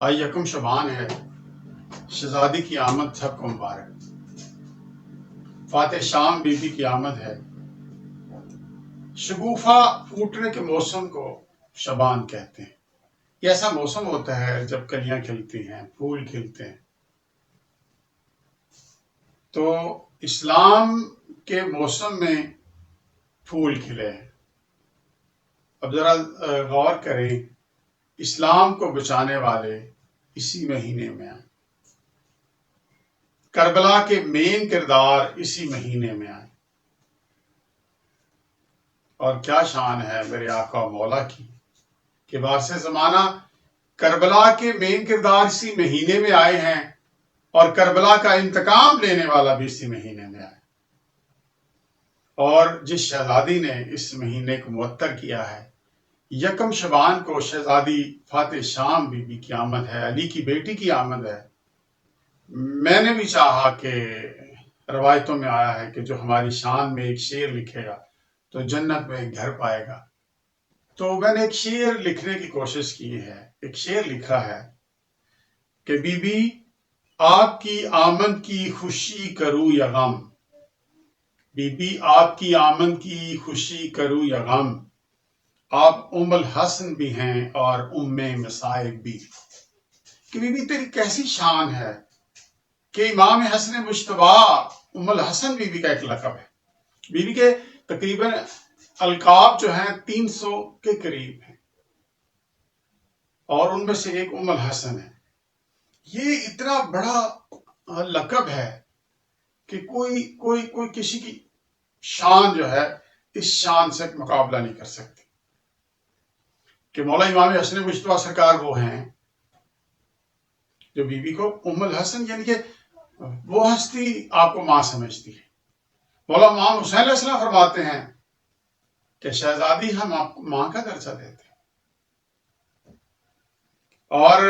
آج یکم شبان ہے، شہزادی کی آمد سب کو مبارک۔ فاتح شام بی بی کی آمد ہے۔ شگوفہ پھوٹنے کے موسم کو شبان کہتے ہیں۔ یہ ایسا موسم ہوتا ہے جب کلیاں کھلتی ہیں، پھول کھلتے ہیں۔ تو اسلام کے موسم میں پھول کھلے ہیں۔ اب ذرا غور کریں، اسلام کو بچانے والے اسی مہینے میں آئے، کربلا کے مین کردار اسی مہینے میں آئے، اور کیا شان ہے میرے آقا و مولا کی کہ وارث زمانہ کربلا کے مین کردار اسی مہینے میں آئے ہیں، اور کربلا کا انتقام لینے والا بھی اسی مہینے میں آئے۔ اور جس شہزادی نے اس مہینے کو معطر کیا ہے، یکم شبان کو شہزادی فاتح شام بی بی کی آمد ہے، علی کی بیٹی کی آمد ہے۔ میں نے بھی چاہا کہ روایتوں میں آیا ہے کہ جو ہماری شان میں ایک شعر لکھے گا تو جنت میں ایک گھر پائے گا، تو میں نے ایک شعر لکھنے کی کوشش کی ہے۔ ایک شعر لکھا ہے کہ بی بی آپ کی آمد کی خوشی کروں یا غم، بی بی آپ کی آمد کی خوشی کروں یا غم، آپ ام الحسن بھی ہیں اور ام مصائب بھی۔ کہ بی بی تیری کیسی شان ہے کہ امام حسن مجتبی ام الحسن بی بی کا ایک لقب ہے۔ بی بی کے تقریباً القاب جو ہیں 300 کے قریب ہیں، اور ان میں سے ایک ام الحسن ہے۔ یہ اتنا بڑا لقب ہے کہ کوئی کسی کی شان جو ہے اس شان سے مقابلہ نہیں کر سکتی کہ مولا امام حسن مجتبی سرکار وہ ہیں جو بی بی کو ام الحسن، یعنی کہ وہ ہستی آپ کو ماں سمجھتی ہے۔ مولا امام حسین علیہ السلام فرماتے ہیں کہ شہزادی ہم آپ کو ماں کا درجہ دیتے ہیں۔ اور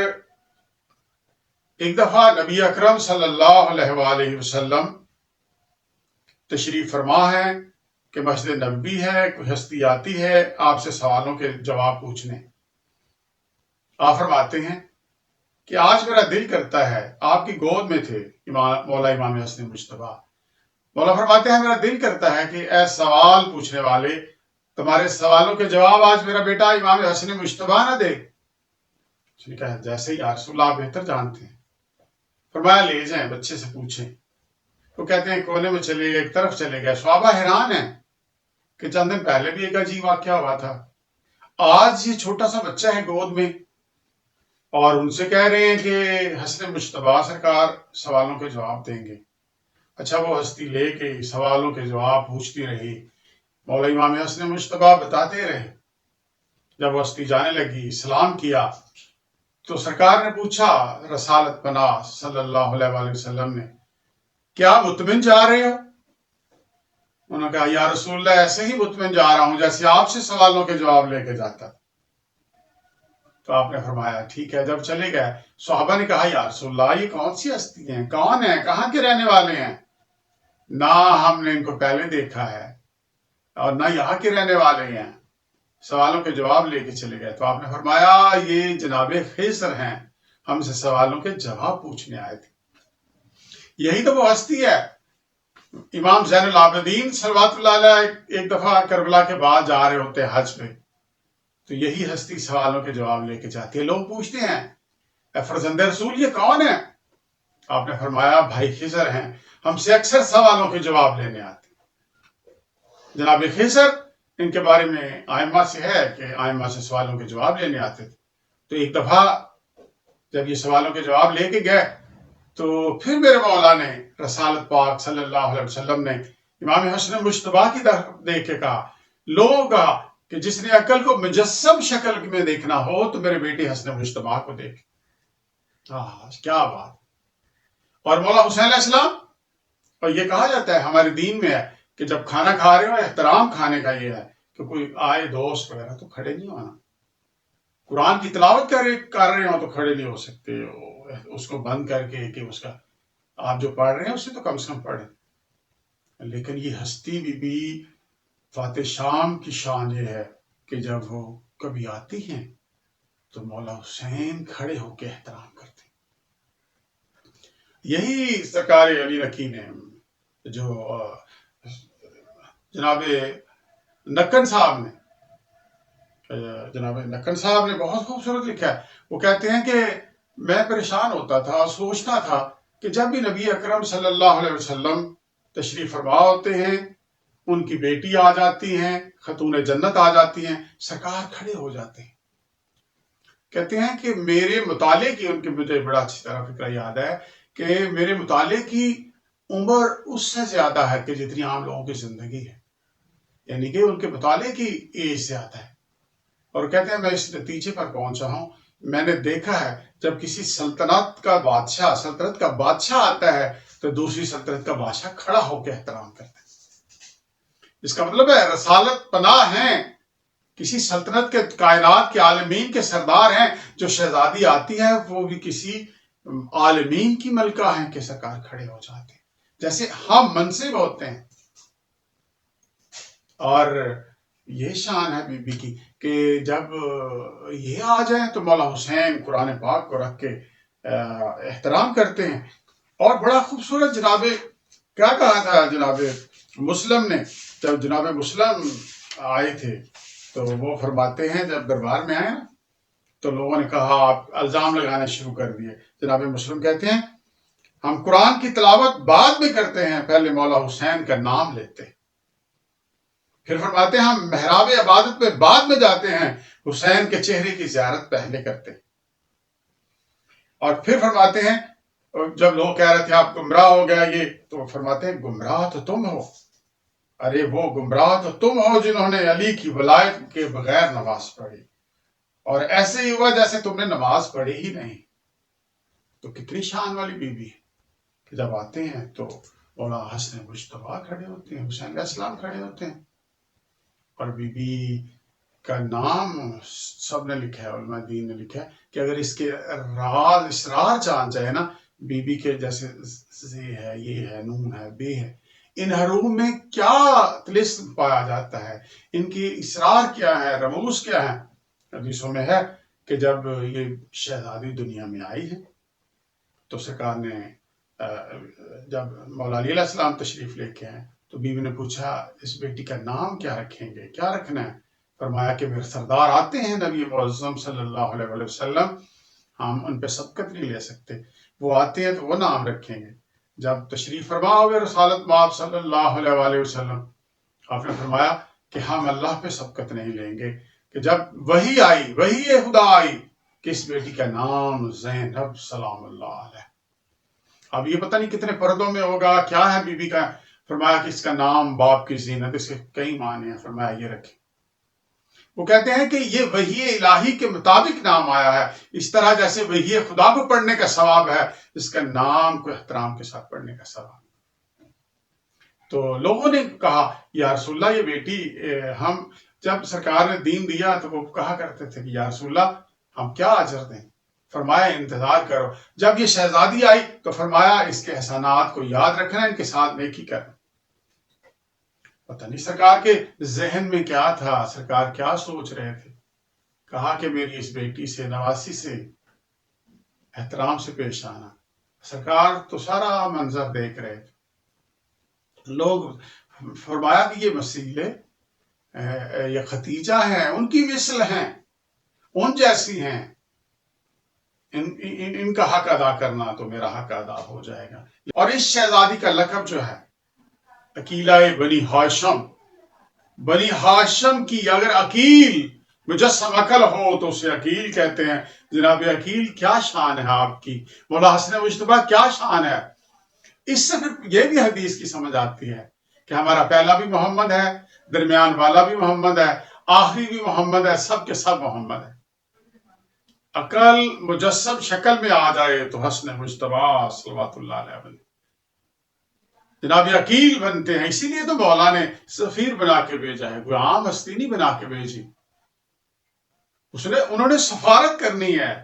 ایک دفعہ نبی اکرم صلی اللہ علیہ وآلہ وسلم تشریف فرما ہے کہ مسجد نبوی ہے، کوئی ہستی آتی ہے آپ سے سوالوں کے جواب پوچھنے۔ آپ فرماتے ہیں کہ آج میرا دل کرتا ہے، آپ کی گود میں تھے مولا امام حسن مجتبی۔ مولا فرماتے ہیں میرا دل کرتا ہے کہ اے سوال پوچھنے والے، تمہارے سوالوں کے جواب آج میرا بیٹا امام حسن مجتبی نہ دے۔ اس نے کہا جیسے ہی یا رسول اللہ، آپ بہتر جانتے ہیں۔ فرمایا لے جائیں، بچے سے پوچھیں۔ وہ کہتے ہیں کونے میں چلے گئے، ایک طرف چلے گئے۔ صحابہ حیران ہیں کہ چند دن پہلے بھی ایک عجیب واقعہ ہوا تھا، آج یہ چھوٹا سا بچہ ہے گود میں، اور ان سے کہہ رہے ہیں کہ حسن مجتبی سرکار سوالوں کے جواب دیں گے۔ اچھا، وہ ہستی لے کے سوالوں کے جواب پوچھتی رہی، مولا امام حسن مجتبی بتاتے رہے۔ جب وہ ہستی جانے لگی، سلام کیا تو سرکار نے پوچھا، رسالت پناہ صلی اللہ علیہ وآلہ وسلم نے، کیا مطمئن جا رہے ہو؟ انہوں نے کہا یا رسول اللہ ایسے ہی مطمئن جا رہا ہوں جیسے آپ سے سوالوں کے جواب لے کے جاتا۔ تو آپ نے فرمایا ٹھیک ہے۔ جب چلے گئے، صحابہ نے کہا یا رسول اللہ یہ کون سی ہستی ہیں، کون ہیں، کہاں کے رہنے والے ہیں؟ نہ ہم نے ان کو پہلے دیکھا ہے اور نہ یہاں کے رہنے والے ہیں، سوالوں کے جواب لے کے چلے گئے۔ تو آپ نے فرمایا یہ جناب خضر ہیں، ہم سے سوالوں کے جواب پوچھنے آئے تھے۔ یہی تو وہ ہستی ہے۔ امام زین العابدین صلوات اللہ علیہ ایک دفعہ کربلا کے بعد جا رہے ہوتے ہیں حج پہ، تو یہی ہستی سوالوں کے جواب لے کے جاتی ہے۔ لوگ پوچھتے ہیں اے فرزند رسول یہ کون ہے؟ آپ نے فرمایا بھائی خضر ہیں، ہم سے اکثر سوالوں کے جواب لینے آتے ہیں۔ جناب خضر ان کے بارے میں آئمہ سے ہے کہ آئمہ سے سوالوں کے جواب لینے آتے تھے۔ تو ایک دفعہ جب یہ سوالوں کے جواب لے کے گئے تو پھر میرے مولا نے رسالت پاک صلی اللہ علیہ وسلم نے امام حسن مجتبی کی طرف دیکھ کے کہا، لوگوں کا کہ جس نے عقل کو مجسم شکل میں دیکھنا ہو تو میرے بیٹے حسن مجتبی کو دیکھ۔ کیا بات! اور مولا حسین علیہ السلام، اور یہ کہا جاتا ہے ہمارے دین میں ہے کہ جب کھانا کھا رہے ہو، احترام کھانے کا یہ ہے کہ کوئی آئے دوست وغیرہ تو کھڑے نہیں ہونا، قرآن کی تلاوت کر رہے ہو تو کھڑے نہیں ہو سکتے، اس کو بند کر کے کہ اس کا آپ جو پڑھ رہے ہیں اسے تو کم سے کم پڑھیں۔ لیکن یہ ہستی بی فاتح شام کی شان یہ ہے کہ جب وہ کبھی آتی ہیں تو مولا حسین کھڑے ہو کے احترام کرتے. یہی سرکار علی نقی نے جو جناب نکن صاحب نے بہت خوبصورت لکھا ہے. وہ کہتے ہیں کہ میں پریشان ہوتا تھا اور سوچتا تھا کہ جب بھی نبی اکرم صلی اللہ علیہ وسلم تشریف فرما ہوتے ہیں، ان کی بیٹی آ جاتی ہیں، خاتون جنت آ جاتی ہیں، سرکار کھڑے ہو جاتے ہیں. کہتے ہیں کہ میرے مطالعے کی، ان کے مجھے بڑا اچھی طرح فکرہ یاد ہے کہ میرے مطالعے کی عمر اس سے زیادہ ہے کہ جتنی عام لوگوں کی زندگی ہے، یعنی کہ ان کے مطالعے کی ایج زیادہ ہے. اور کہتے ہیں میں اس نتیجے پر پہنچا ہوں، میں نے دیکھا ہے جب کسی سلطنت کا بادشاہ آتا ہے تو دوسری سلطنت کا بادشاہ کھڑا ہو کے احترام کرتا ہے. اس کا مطلب ہے رسالت پناہ ہیں، کسی سلطنت کے کائنات کے عالمین کے سردار ہیں، جو شہزادی آتی ہے وہ بھی کسی عالمین کی ملکہ ہیں کہ سرکار کھڑے ہو جاتے ہیں، جیسے ہم منصب ہوتے ہیں. اور یہ شان ہے بی بی کی کہ جب یہ آ جائیں تو مولا حسین قرآن پاک کو رکھ کے احترام کرتے ہیں. اور بڑا خوبصورت جناب کیا کہا تھا جناب مسلم نے، جب جناب مسلم آئے تھے تو وہ فرماتے ہیں جب دربار میں آئے تو لوگوں نے کہا آپ الزام لگانے شروع کر دیے. جناب مسلم کہتے ہیں ہم قرآن کی تلاوت بعد میں کرتے ہیں، پہلے مولا حسین کا نام لیتے ہیں. پھر فرماتے ہیں ہم محراب عبادت میں بعد میں جاتے ہیں، حسین کے چہرے کی زیارت پہلے کرتے ہیں. اور پھر فرماتے ہیں جب لوگ کہہ رہے تھے آپ گمراہ ہو گیا یہ، تو فرماتے ہیں گمراہ تو تم ہو، ارے وہ گمراہ تو تم ہو جنہوں نے علی کی ولایت کے بغیر نماز پڑھی، اور ایسے ہی ہوا جیسے تم نے نماز پڑھی ہی نہیں. تو کتنی شان والی بی بی ہے کہ جب آتے ہیں تو مولا حسن مجتبیٰ کھڑے ہوتے ہیں، حسین علیہ السلام کھڑے ہوتے ہیں. اور بی بی کا نام سب نے لکھا ہے، علماء دین نے لکھا ہے کہ اگر اس کے راز اسرار جان جائے نا، بی بی کے جیسے زی ہے، یہ ہے، نون ہے، بے ہے، ان حروف میں کیا طلسم پایا جاتا ہے، ان کی اسرار کیا ہے، رموز کیا ہے. حدیثوں میں ہے کہ جب یہ شہزادی دنیا میں آئی ہے تو سرکار نے جب مولا علی علیہ السلام تشریف لے کے آئے تو بیوی نے پوچھا اس بیٹی کا نام کیا رکھیں گے، کیا رکھنا ہے. فرمایا کہ میرے سردار آتے ہیں نبی معظم صلی اللہ علیہ وسلم، ہم ان پہ سبقت نہیں لے سکتے، وہ آتے ہیں تو وہ نام رکھیں گے. جب تشریف فرما ہوئے رسالت مآب صلی اللہ علیہ وسلم، آپ نے فرمایا کہ ہم اللہ پہ سبقت نہیں لیں گے. کہ جب وحی آئی، وحی خدا آئی کہ اس بیٹی کا نام زینب سلام اللہ علیہ. اب یہ پتہ نہیں کتنے پردوں میں ہوگا، کیا ہے بی بی کا. فرمایا کہ اس کا نام باپ کی زینت، اس کے کئی معنی ہیں، فرمایا یہ رکھیں. وہ کہتے ہیں کہ یہ وحی الہی کے مطابق نام آیا ہے، اس طرح جیسے وحی خدا کو پڑھنے کا ثواب ہے، اس کا نام کو احترام کے ساتھ پڑھنے کا ثواب. تو لوگوں نے کہا یا رسول اللہ یہ بیٹی، ہم جب سرکار نے دین دیا تو وہ کہا کرتے تھے کہ یا رسول اللہ ہم کیا اجر دیں. فرمایا انتظار کرو، جب یہ شہزادی آئی تو فرمایا اس کے احسانات کو یاد رکھنا، ان کے ساتھ نیکی کرنا. پتہ نہیں سرکار کے ذہن میں کیا تھا، سرکار کیا سوچ رہے تھے. کہا کہ میری اس بیٹی سے، نواسی سے احترام سے پیش آنا. سرکار تو سارا منظر دیکھ رہے تھے. لوگ فرمایا کہ یہ مسیلے یہ ختیجہ ہیں، ان کی مثل ہیں، ان جیسی ہیں، ان کا حق ادا کرنا تو میرا حق ادا ہو جائے گا. اور اس شہزادی کا لقب جو ہے عقیلہ بنی ہاشم، بنی ہاشم کی اگر عقیل مجسم عقل ہو تو اسے عقیل کہتے ہیں. جناب عقیل کیا شان ہے آپ کی، مولا حسن مجتبیٰ کیا شان ہے. اس سے پھر یہ بھی حدیث کی سمجھ آتی ہے کہ ہمارا پہلا بھی محمد ہے، درمیان والا بھی محمد ہے، آخری بھی محمد ہے، سب کے سب محمد ہے. عقل مجسم شکل میں آ جائے تو حسن مجتبیٰ صلوات اللہ علیہ وسلم جناب عقیل بنتے ہیں. اسی لیے تو مولا نے سفیر بنا کے بھیجا ہے، کوئی عام ہستی نہیں بنا کے بھیجی. انہوں نے سفارت کرنی ہے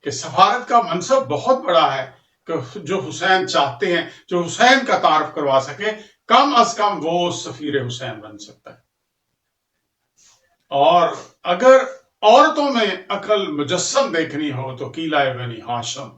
کہ سفارت کا منصب بہت بڑا ہے، کہ جو حسین چاہتے ہیں، جو حسین کا تعارف کروا سکے، کم از کم وہ سفیر حسین بن سکتا ہے. اور اگر عورتوں میں عقل مجسم دیکھنی ہو تو قلعہ بنی ہاشم،